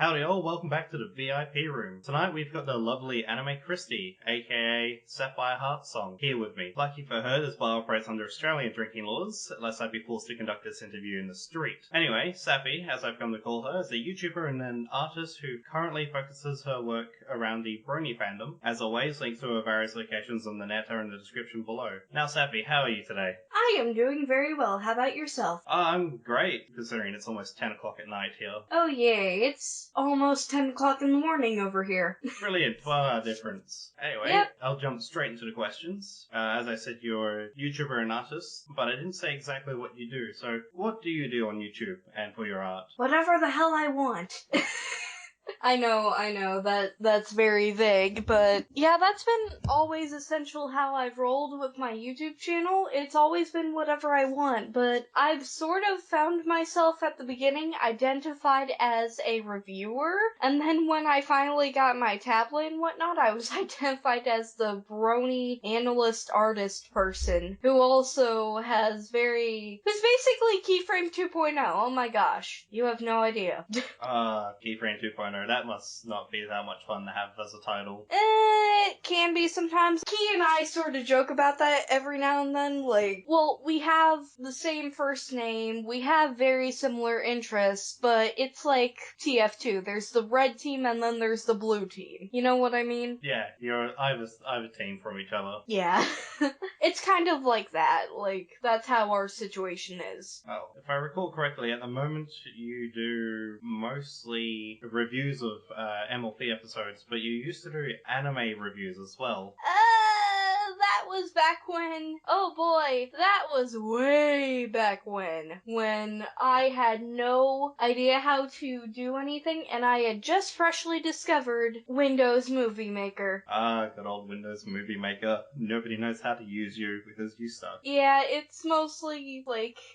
Howdy all, welcome back to the VIP room. Tonight we've got the lovely AnimeChristy, aka Sapphire Heart Song, here with me. Lucky for her, this bar operates under Australian drinking laws, lest I be forced to conduct this interview in the street. Anyway, Sappy, as I've come to call her, is a YouTuber and an artist who currently focuses her work around the Bromly fandom. As always, links to her various locations on the net are in the description below. Now Sappy, how are you today? I am doing very well. How about yourself? I'm great, considering it's almost 10 o'clock at night here. Oh yay, it's almost 10 o'clock in the morning over here. Brilliant, 12-hour difference. Anyway, Yep. I'll jump straight into the questions. As I said, you're a YouTuber and artist, but I didn't say exactly what you do. So, what do you do on YouTube and for your art? Whatever the hell I want. I know, that's very vague, but yeah, that's been always essential how I've rolled with my YouTube channel. It's always been whatever I want, but I've sort of found myself at the beginning identified as a reviewer, and then when I finally got my tablet and whatnot, I was identified as the Brony analyst artist person, who also who's basically Keyframe 2.0. Oh my gosh, you have no idea. Keyframe 2.0, that must not be that much fun to have as a title. It can be sometimes. Key and I sort of joke about that every now and then. We have the same first name, we have very similar interests, but it's like TF2. There's the red team and then there's the blue team. You know what I mean? Yeah, you're either team from each other. Yeah. It's kind of like that. That's how our situation is. Oh, if I recall correctly, at the moment you do mostly reviews of MLP episodes, but you used to do anime reviews as well. That was back when, oh boy, that was way back when I had no idea how to do anything, and I had just freshly discovered Windows Movie Maker. Good old Windows Movie Maker. Nobody knows how to use you because you suck. Yeah, it's mostly,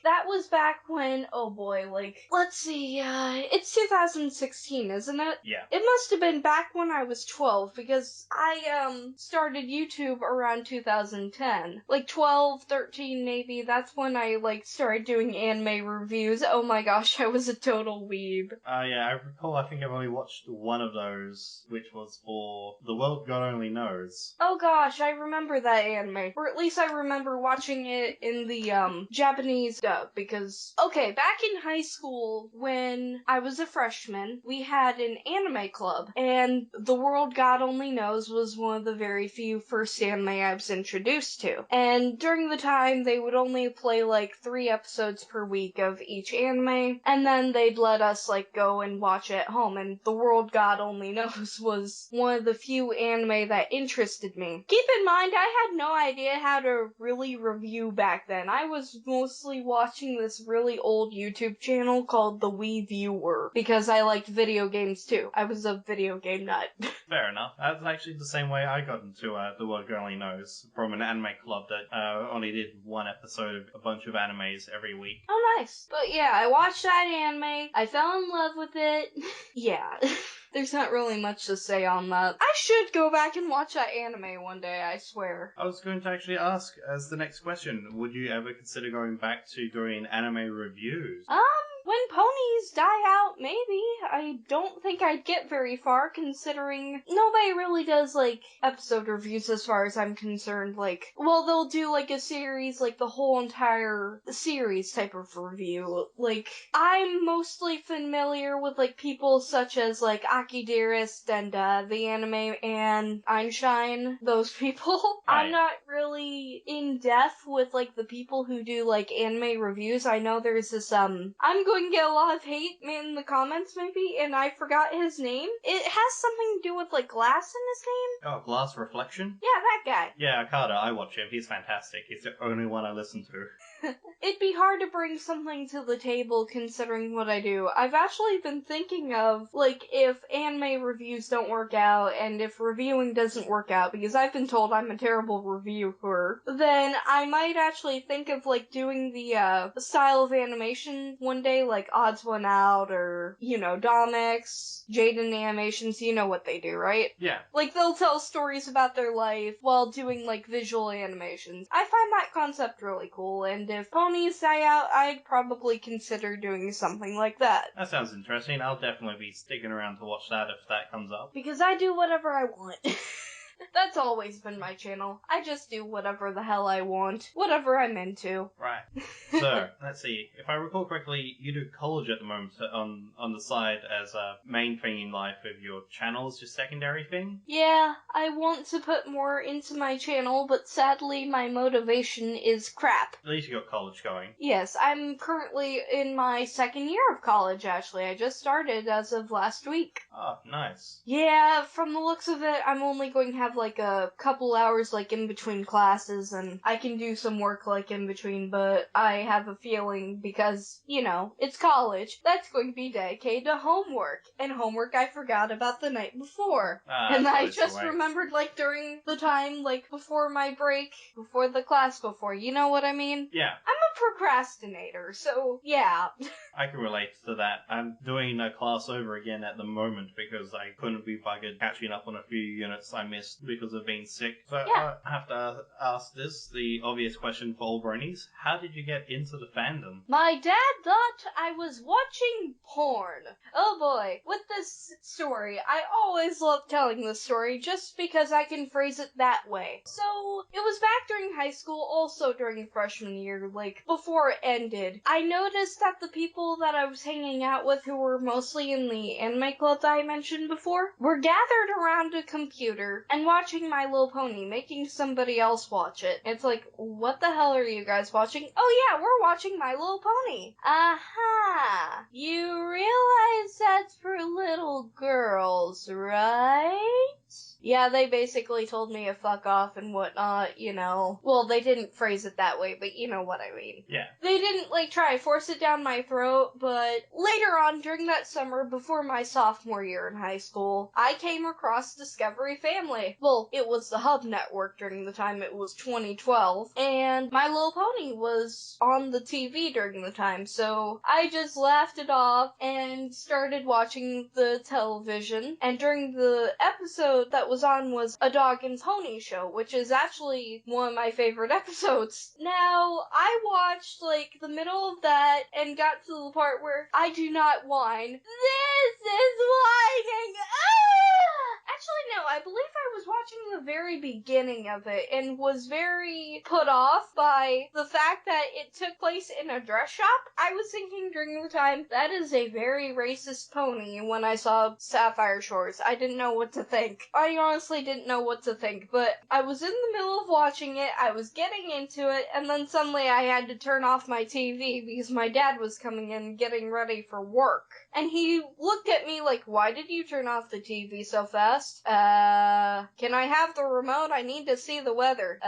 that was back when, oh boy, let's see, it's 2016, isn't it? Yeah. It must have been back when I was 12, because I, started YouTube around 2010. 12, 13 maybe, that's when I, started doing anime reviews. Oh my gosh, I was a total weeb. Yeah, I recall, I think I've only watched one of those, which was for The World God Only Knows. Oh gosh, I remember that anime. Or at least I remember watching it in the, Japanese dub, because, okay, back in high school, when I was a freshman, we had an anime club, and The World God Only Knows was one of the very few first anime I was introduced to. And during the time, they would only play, 3 episodes per week of each anime, and then they'd let us, go and watch it at home, and The World God Only Knows was one of the few anime that interested me. Keep in mind, I had no idea how to really review back then. I was mostly watching this really old YouTube channel called The Wii Viewer, because I liked video games too. I was a video game nut. Fair enough. That's actually the same way I got into The World God Only Knows, from an anime club that only did one episode of a bunch of animes every week. Oh, nice. But yeah, I watched that anime. I fell in love with it. Yeah. There's not really much to say on that. I should go back and watch that anime one day, I swear. I was going to actually ask, as the next question, would you ever consider going back to doing anime reviews? When ponies die out, maybe. I don't think I'd get very far, considering nobody really does, episode reviews as far as I'm concerned. They'll do, a series, the whole entire series type of review. I'm mostly familiar with, people such as, Aki Dearest and, the anime and Einstein, those people. Right. I'm not really in depth with, the people who do, anime reviews. I know there's this, I'm going to get a lot of hate in the comments, maybe, and I forgot his name. It has something to do with, glass in his name? Oh, Glass Reflection? Yeah, that guy. Yeah, Carter, I watch him. He's fantastic. He's the only one I listen to. It'd be hard to bring something to the table considering what I do. I've actually been thinking of, if anime reviews don't work out, and if reviewing doesn't work out, because I've been told I'm a terrible reviewer, then I might actually think of, doing the, style of animation one day, like Odds One Out or, Domex, Jaden Animations, you know what they do, right? Yeah. Like, they'll tell stories about their life while doing, like, visual animations. I find that concept really cool, and if ponies die out, I'd probably consider doing something like that. That sounds interesting. I'll definitely be sticking around to watch that if that comes up. Because I do whatever I want. That's always been my channel. I just do whatever the hell I want. Whatever I'm into. Right. So, let's see. If I recall correctly, you do college at the moment on the side as a main thing in life of your channel is your secondary thing? Yeah, I want to put more into my channel, but sadly my motivation is crap. At least you got college going. Yes, I'm currently in my second year of college, actually. I just started as of last week. Oh, nice. Yeah, from the looks of it, I'm only going to have like a couple hours like in between classes, and I can do some work like in between, but I have a feeling because, it's college, that's going to be dedicated to homework, and homework I forgot about the night before. And I just remembered like during the time like before my break, before the class before, you know what I mean? Yeah. I'm a procrastinator, so yeah. I can relate to that. I'm doing a class over again at the moment because I couldn't be buggered catching up on a few units I missed because of being sick. So Yeah. I have to ask this, the obvious question for all bronies. How did you get into the fandom? My dad thought I was watching porn. Oh boy, with this story, I always love telling this story just because I can phrase it that way. So, it was back during high school, also during freshman year, like, before it ended. I noticed that the people that I was hanging out with who were mostly in the anime club that I mentioned before were gathered around a computer and watching My Little Pony, making somebody else watch it. It's like, what the hell are you guys watching? Oh yeah, we're watching My Little Pony. Aha! You realize that's for little girls, right? Yeah, they basically told me to fuck off and whatnot, Well, they didn't phrase it that way, but you know what I mean. Yeah. They didn't, try to force it down my throat, but later on, during that summer, before my sophomore year in high school, I came across Discovery Family. Well, it was the Hub Network during the time, it was 2012, and My Little Pony was on the TV during the time, so I just laughed it off and started watching the television, and during the episode that was on was A Dog and Pony Show, which is actually one of my favorite episodes. Now, I watched, the middle of that and got to the part where I do not whine. This is whining! Ah! Actually, no, I believe I was watching the very beginning of it and was very put off by the fact that it took place in a dress shop. I was thinking during the time, that is a very racist pony when I saw Sapphire Shores. I didn't know what to think. I honestly didn't know what to think, but I was in the middle of watching it, I was getting into it, and then suddenly I had to turn off my TV because my dad was coming in getting ready for work. And he looked at me like, why did you turn off the TV so fast? Can I have the remote? I need to see the weather.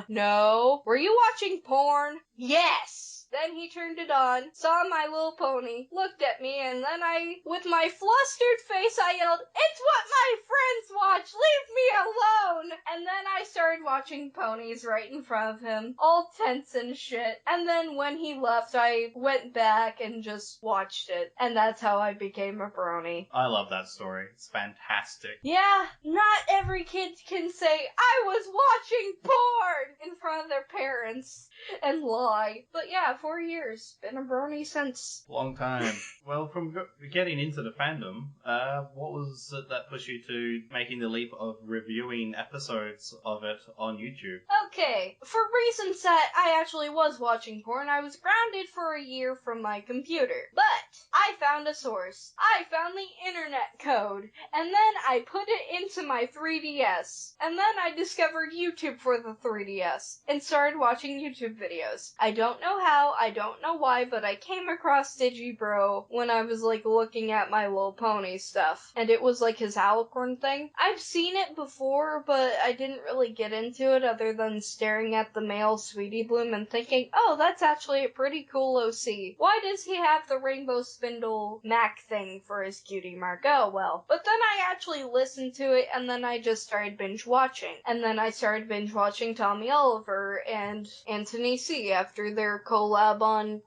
No. Were you watching porn? Yes. Then he turned it on, saw My Little Pony, looked at me, and then with my flustered face, I yelled, "It's what my friends watch! Leave me alone!" And then I started watching ponies right in front of him, all tense and shit. And then when he left, I went back and just watched it. And that's how I became a brony. I love that story. It's fantastic. Yeah, not every kid can say, I was watching porn in front of their parents and lie. But yeah, 4 years. Been a brony since. Long time. Well, from getting into the fandom, what was it that pushed you to making the leap of reviewing episodes of it on YouTube? Okay, for reasons that I actually was watching porn, I was grounded for a year from my computer. But I found a source. I found the internet code. And then I put it into my 3DS. And then I discovered YouTube for the 3DS. And started watching YouTube videos. I don't know how, I don't know why, but I came across Digibro when I was looking at My Little Pony stuff. And it was his alicorn thing. I've seen it before, but I didn't really get into it other than staring at the male Sweetie Bloom and thinking, oh, that's actually a pretty cool OC. Why does he have the Rainbow Spindle Mac thing for his cutie mark? Oh, well. But then I actually listened to it, and then I just started binge watching. And then I started binge watching Tommy Oliver and Antonia Destiny C after their collab on,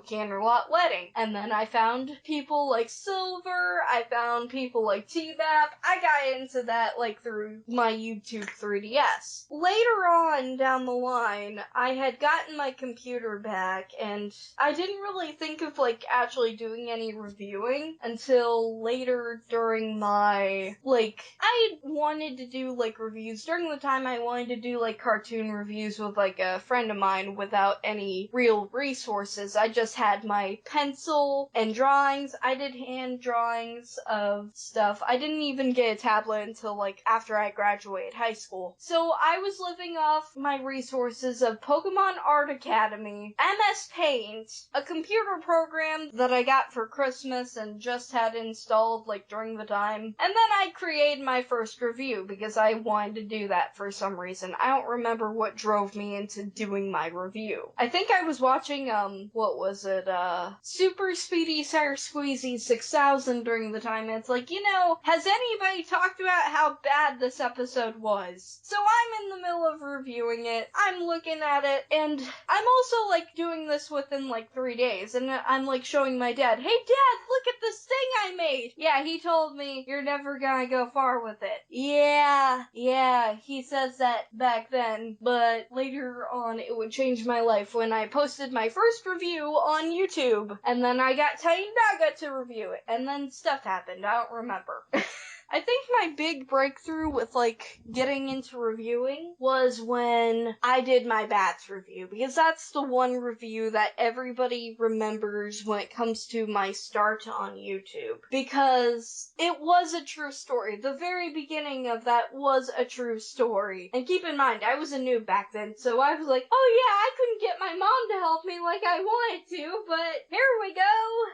Candlelight Wedding. And then I found people like Silver, I found people like T-Bap. I got into that, through my YouTube 3DS. Later on down the line, I had gotten my computer back, and I didn't really think of, actually doing any reviewing until later during my, I wanted to do, reviews. During the time I wanted to do, cartoon reviews with, a friend of mine without any real resources. I just had my pencil and drawings. I did hand drawings of stuff. I didn't even get a tablet until, after I graduated high school. So I was living off my resources of Pokemon Art Academy, MS Paint, a computer program that I got for Christmas and just had installed, during the time. And then I created my first review because I wanted to do that for some reason. I don't remember what drove me into doing my review. I think I was watching, Super Speedy Sire Squeezy 6000 during the time. It's has anybody talked about how bad this episode was? So I'm in the middle of reviewing it. I'm looking at it, and I'm also, doing this within, 3 days, and I'm, showing my dad, hey, Dad, look at this thing I made! Yeah, he told me, you're never gonna go far with it. Yeah, he says that back then, but later on, it would change my life when I posted my first review on YouTube, and then I got Tiny Naga to review it, and then stuff happened. I don't remember. I think my big breakthrough with, getting into reviewing was when I did my Bats review, because that's the one review that everybody remembers when it comes to my start on YouTube. Because it was a true story. The very beginning of that was a true story. And keep in mind, I was a noob back then, so I was like, oh yeah, I couldn't get my mom to help me like I wanted to, but here we go.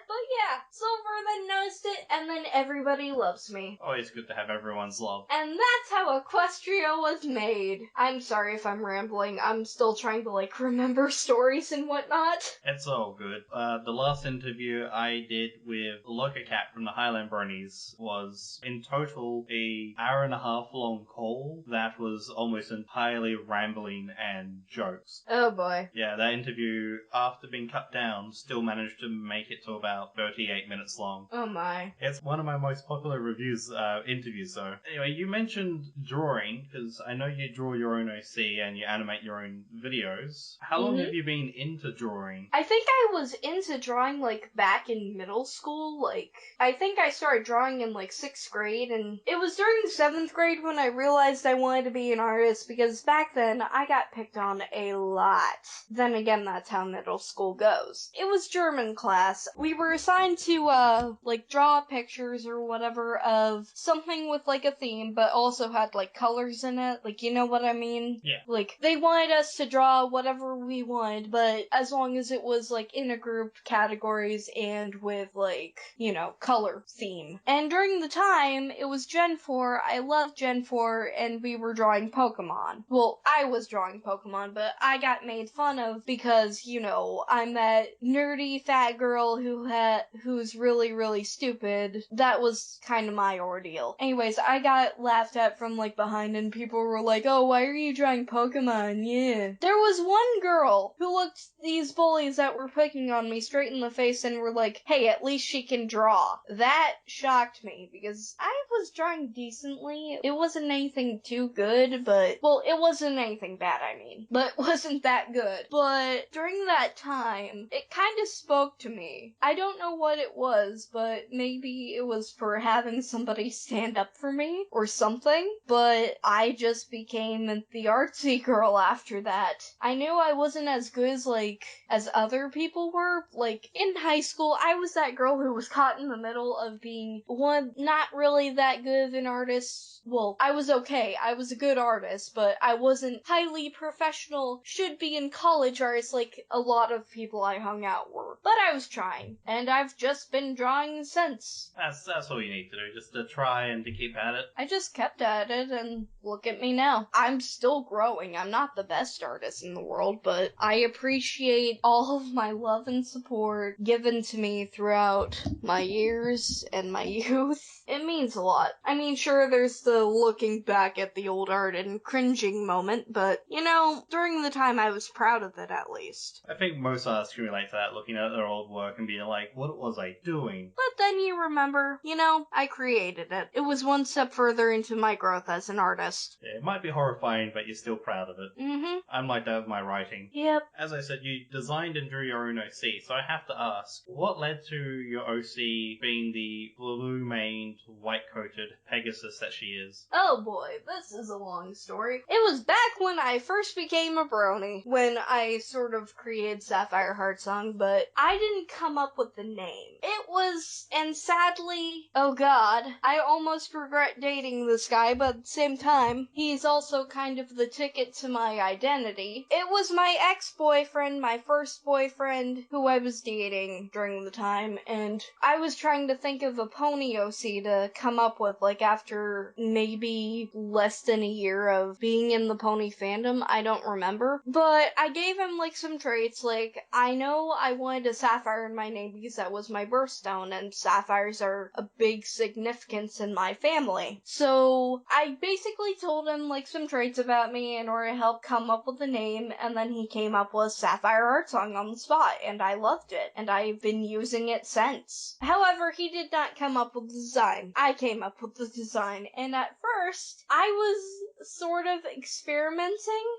But yeah, Silver then noticed it, and then everybody loves me. Always good to have everyone's love. And that's how Equestria was made. I'm sorry if I'm rambling. I'm still trying to, remember stories and whatnot. It's all good. The last interview I did with Locacat from the Highland Bronies was, in total, a hour-and-a-half long call that was almost entirely rambling and jokes. Oh boy. Yeah, that interview, after being cut down, still managed to make it to about 38 minutes long. Oh my. It's one of my most popular interviews, so. Anyway, you mentioned drawing, because I know you draw your own OC and you animate your own videos. How long have you been into drawing? I think I was into drawing, back in middle school. I think I started drawing in, 6th grade, and it was during 7th grade when I realized I wanted to be an artist, because back then, I got picked on a lot. Then again, that's how middle school goes. It was German class. We were assigned to, draw pictures or whatever of something with, a theme, but also had, colors in it. You know what I mean? Yeah. They wanted us to draw whatever we wanted, but as long as it was, in a group categories and with, color theme. And during the time, it was Gen 4. I loved Gen 4, and we were drawing Pokemon. Well, I was drawing Pokemon, but I got made fun of because, I'm that nerdy fat girl who's really, really stupid. That was kind of my ordeal. Anyways, I got laughed at from, behind, and people were like, oh, why are you drawing Pokemon? Yeah. There was one girl who looked these bullies that were picking on me straight in the face and were like, hey, at least she can draw. That shocked me, because I was drawing decently. It wasn't anything too good, but, well, it wasn't anything bad, I mean. But it wasn't that good. But during that time, it kind of spoke to me. I don't know what it was, but maybe it was for having somebody stand up for me or something. But I just became the artsy girl after that. I knew I wasn't as good as other people were. In high school, I was that girl who was caught in the middle of being one, not really that good of an artist. Well, I was okay. I was a good artist, but I wasn't highly professional, should be in college artists like a lot of people I hung out were. But I was trying, and I've just been drawing since. That's all you need to do, just to try try and to keep at it? I just kept at it, and look at me now. I'm still growing. I'm not the best artist in the world, but I appreciate all of my love and support given to me throughout my years and my youth. It means a lot. I mean, sure, there's the looking back at the old art and cringing moment, but, during the time I was proud of it at least. I think most artists can relate to that, looking at their old work and being like, what was I doing? But then you remember, I created it. It was one step further into my growth as an artist. Yeah, it might be horrifying, but you're still proud of it. Mm-hmm. I'm like that with my writing. Yep. As I said, you designed and drew your own OC, so I have to ask, what led to your OC being the blue-maned, white-coated Pegasus that she is? Oh boy, this is a long story. It was back when I first became a brony, when I sort of created Sapphire Heart Song, but I didn't come up with the name. It was, and sadly, oh god, I almost regret dating this guy, but at the same time, he's also kind of the ticket to my identity. It was my ex-boyfriend, my first boyfriend, who I was dating during the time, and I was trying to think of a pony OC to come up with, after maybe less than a year of being in the pony fandom. I don't remember. But I gave him, some traits, I know I wanted a sapphire in my name because that was my birthstone, and sapphires are a big significance in my family. So I basically told him, some traits about me in order to help come up with a name, and then he came up with Sapphire Art Song on the spot, and I loved it, and I've been using it since. However, he did not come up with the design. I came up with the design, and at first, I was sort of experimenting,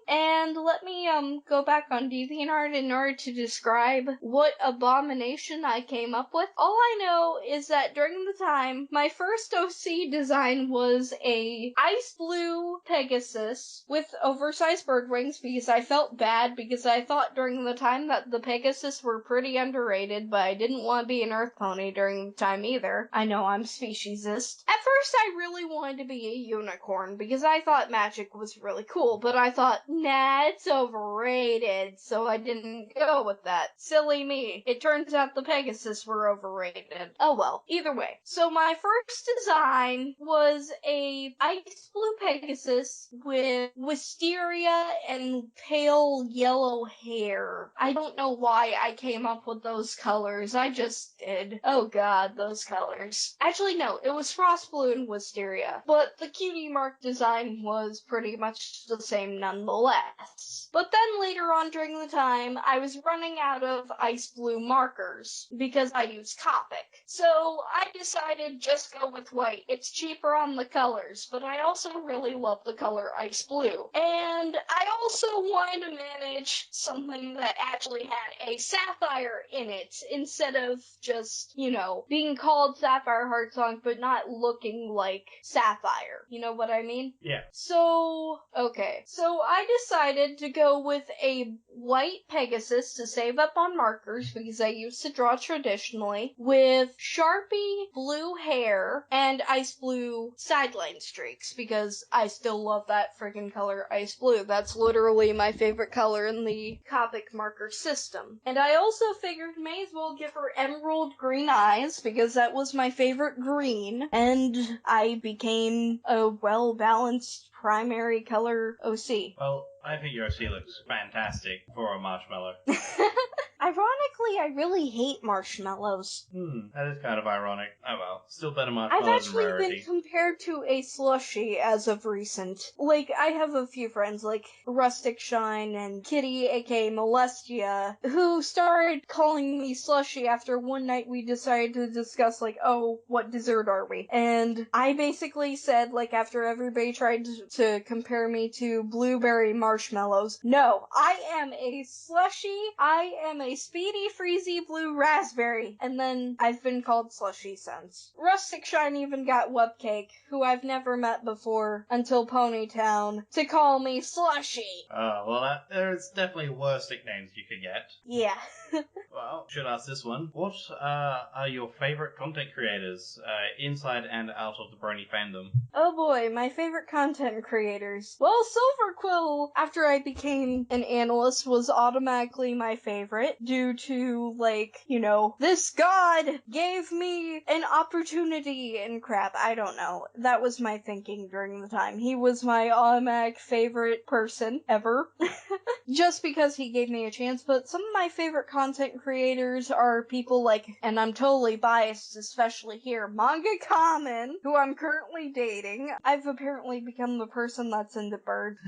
and let me go back on DeviantArt in order to describe what abomination I came up with. All I know is that during the time, my first OC design was a ice blue Pegasus with oversized bird wings because I felt bad because I thought during the time that the Pegasus were pretty underrated, but I didn't want to be an earth pony during the time either. I know I'm speciesist. At first I really wanted to be a unicorn because I thought magic was really cool, but I thought, nah, it's overrated, so I didn't go with that. Silly me. It turns out the Pegasus were overrated. Oh well, either way. So my first design was a ice blue Pegasus with wisteria and pale yellow hair. I don't know why I came up with those colors. I just did. Oh god, those colors. Actually, no, it was frost blue and wisteria, but the cutie mark design was pretty much the same nonetheless. But then later on during the time, I was running out of ice blue markers because I used Copic. So I decided just go with white. It's cheaper on the colors, but I also really love the color ice blue. And I also wanted to manage something that actually had a sapphire in it instead of just, being called Sapphire Heart Song but not looking like sapphire. You know what I mean? Yeah. So I decided to go with a white Pegasus to save up on markers because I used to draw traditionally with Sharpie blue hair and ice blue sideline streaks because I still love that friggin' color ice blue. That's literally my favorite color in the Copic marker system. And I also figured may as well give her emerald green eyes because that was my favorite green, and I became a well-balanced primary color OC. Well, I think your OC looks fantastic for a marshmallow. Ironically, I really hate marshmallows. That is kind of ironic. Oh well, still better I've marshmallows than actually rarity. been compared to a slushie as of recent. I have a few friends, Rustic Shine and Kitty, aka Molestia, who started calling me slushie after one night we decided to discuss, what dessert are we? And I basically said, after everybody tried to compare me to blueberry marshmallows, no, I am a slushie, I am a speedy freezy blue raspberry, and then I've been called slushy since. Rustic Shine even got Webcake, who I've never met before until Ponytown, to call me slushy. Well, there's definitely worse nicknames you could get. Yeah. Well, should ask this one. What are your favorite content creators, inside and out of the Brony fandom? Oh boy, my favorite content creators. Well, Silverquill, after I became an analyst, was automatically my favorite. due to, like, this god gave me an opportunity and crap. I don't know. That was my thinking during the time. He was my automatic favorite person ever. Just because he gave me a chance, but some of my favorite content creators are people like, and I'm totally biased, especially here, Manga Common, who I'm currently dating. I've apparently become the person that's into birds.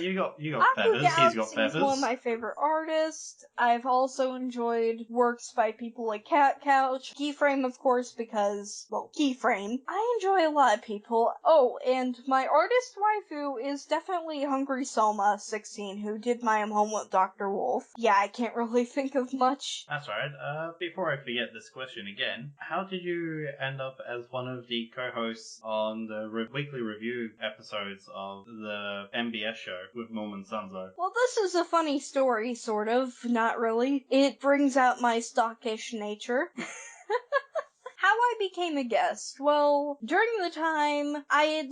You got Aku feathers, he's got Galaxy is one of feathers. my favorite artists. I've also enjoyed works by people like Cat Couch, Keyframe, of course, because, well, Keyframe. I enjoy a lot of people. Oh, and my artist waifu is definitely Hungry Soma 16, who did my Home with Dr. Wolf. Yeah, I can't really think of much. That's right. Before I forget this question again, how did you end up as one of the co-hosts on the weekly review episodes of the MBS show with Norman Sanzo? Well, this is a funny story, sort of. Not really. It brings out my stockish nature. How I became a guest? Well, during the time, I had,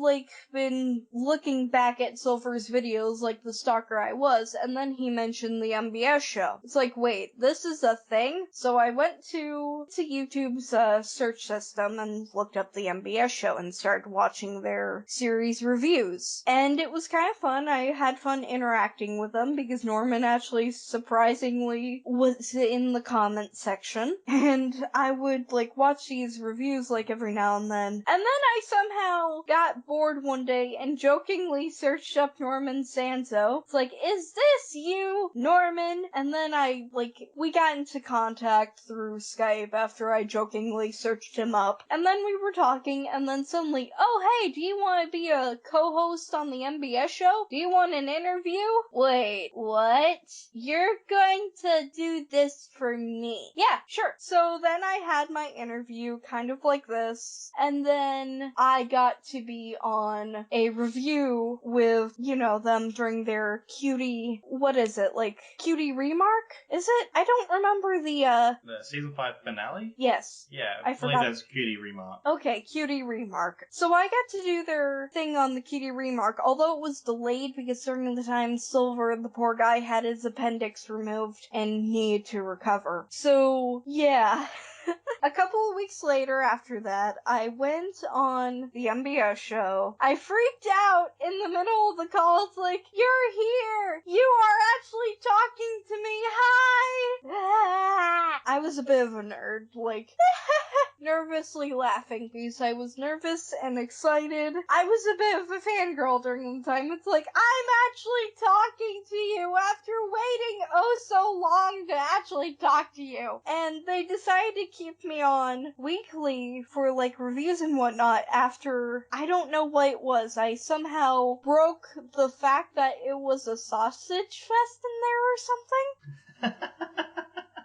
been looking back at Silver's videos like the stalker I was, and then he mentioned the MBS show. It's like, wait, this is a thing? So I went to YouTube's search system and looked up the MBS show and started watching their series reviews. And it was kind of fun. I had fun interacting with them because Norman actually surprisingly was in the comment section. And I would, watch these reviews every now and then. And then I somehow got bored one day and jokingly searched up Norman Sanzo. It's like, is this you, Norman? And then we got into contact through Skype after I jokingly searched him up. And then we were talking, and then suddenly, oh hey, do you want to be a co-host on the MBS show? Do you want an interview? Wait, what? You're going to do this for me? Yeah, sure. So then I had my interview kind of like this, and then I got to be on a review with, them during their cutie, cutie remark? Is it? I don't remember The season 5 finale? Yes. Yeah, I believe forgot. that's Cutie Remark. Okay, Cutie Remark. So I got to do their thing on the Cutie Remark, although it was delayed because during the time Silver, the poor guy, had his appendix removed and needed to recover. So, yeah. A couple of weeks later after that, I went on the MBS show. I freaked out in the middle of the call. It's like, you're here! You are actually talking to me! Hi! I was a bit of a nerd, nervously laughing because I was nervous and excited. I was a bit of a fangirl during the time. It's like, I'm actually talking to you after waiting oh so long to actually talk to you. And they decided to keep me on weekly for reviews and whatnot after, I don't know what it was. I somehow broke the fact that it was a sausage fest in there or something.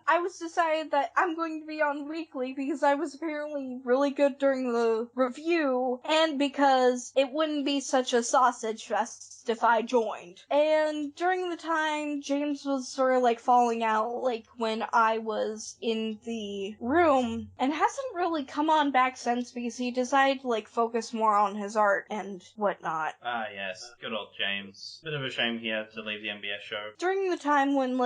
I was decided that I'm going to be on weekly because I was apparently really good during the review, and because it wouldn't be such a sausage fest if I joined. And during the time, James was sort of falling out, when I was in the room, and hasn't really come on back since because he decided to focus more on his art and whatnot. Ah, yes. Good old James. Bit of a shame he had to leave the MBS show. During the time when,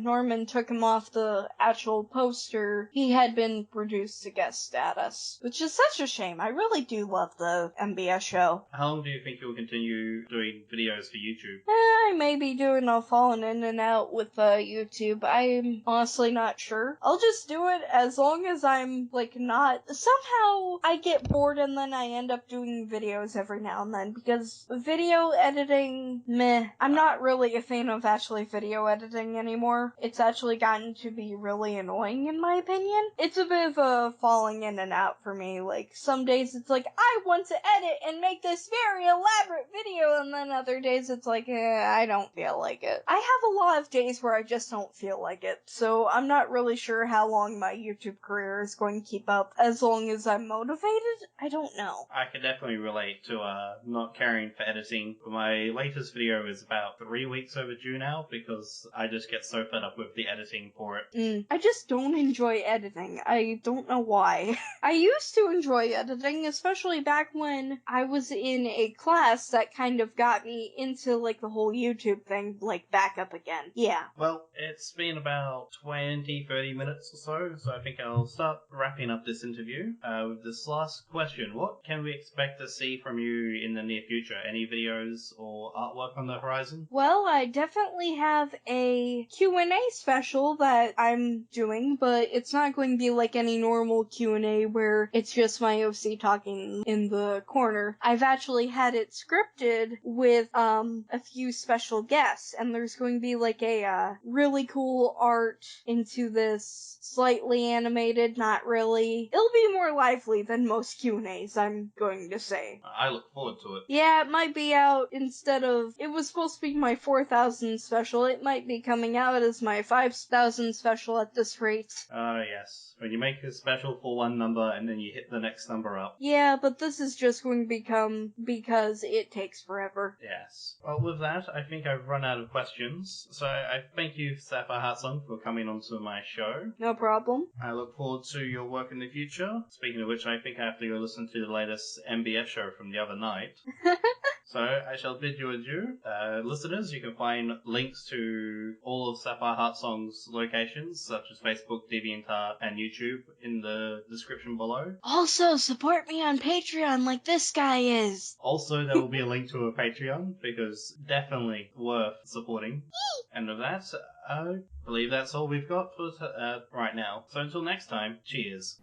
Norman took him off the actual poster, he had been reduced to guest status, which is such a shame. I really do love the MBS show. How long do you think you'll continue doing videos for YouTube? I may be doing a falling in and out with YouTube. I'm honestly not sure. I'll just do it as long as I'm, not... Somehow I get bored and then I end up doing videos every now and then, because video editing, meh. I'm not really a fan of actually video editing anymore. It's actually gotten to be really annoying in my opinion. It's a bit of a falling in and out for me. Some days it's I want to edit and make this very elaborate video, and then other days it's I don't feel like it. I have a lot of days where I just don't feel like it, so I'm not really sure how long my YouTube career is going to keep up. As long as I'm motivated, I don't know. I can definitely relate to not caring for editing. My latest video is about 3 weeks overdue now because I just get so fed up with the editing for it. I just don't enjoy editing. I don't know why. I used to enjoy editing, especially back when I was in a class that kind of got me really into, like, the whole YouTube thing, like, back up again. Yeah. Well, it's been about 20-30 minutes or so I think I'll start wrapping up this interview with this last question. What can we expect to see from you in the near future? Any videos or artwork on the horizon? Well, I definitely have a Q&A special that I'm doing, but it's not going to be like any normal Q&A where it's just my OC talking in the corner. I've actually had it scripted with a few special guests, and there's going to be like a really cool art into this, slightly animated, not really. It'll be more lively than most Q&As, I'm going to say. I look forward to it. Yeah, it might be out instead of, it was supposed to be my 4,000 special, it might be coming out as my 5,000 special at this rate. Yes. When you make a special for one number and then you hit the next number up. Yeah, but this is just going to become because it takes forever. Yes. Well, with that, I think I've run out of questions. So I thank you, Sapphire Heart Song, for coming onto my show. No problem. I look forward to your work in the future. Speaking of which, I think I have to go listen to the latest MBS show from the other night. So I shall bid you adieu. Listeners, you can find links to all of Sapphire Heart Song's locations, such as Facebook, DeviantArt, and YouTube, in the description below. Also, support me on Patreon like this guy is. Also, there will be a link to a Patreon, because definitely worth supporting. And with that, I believe that's all we've got for right now. So until next time, cheers.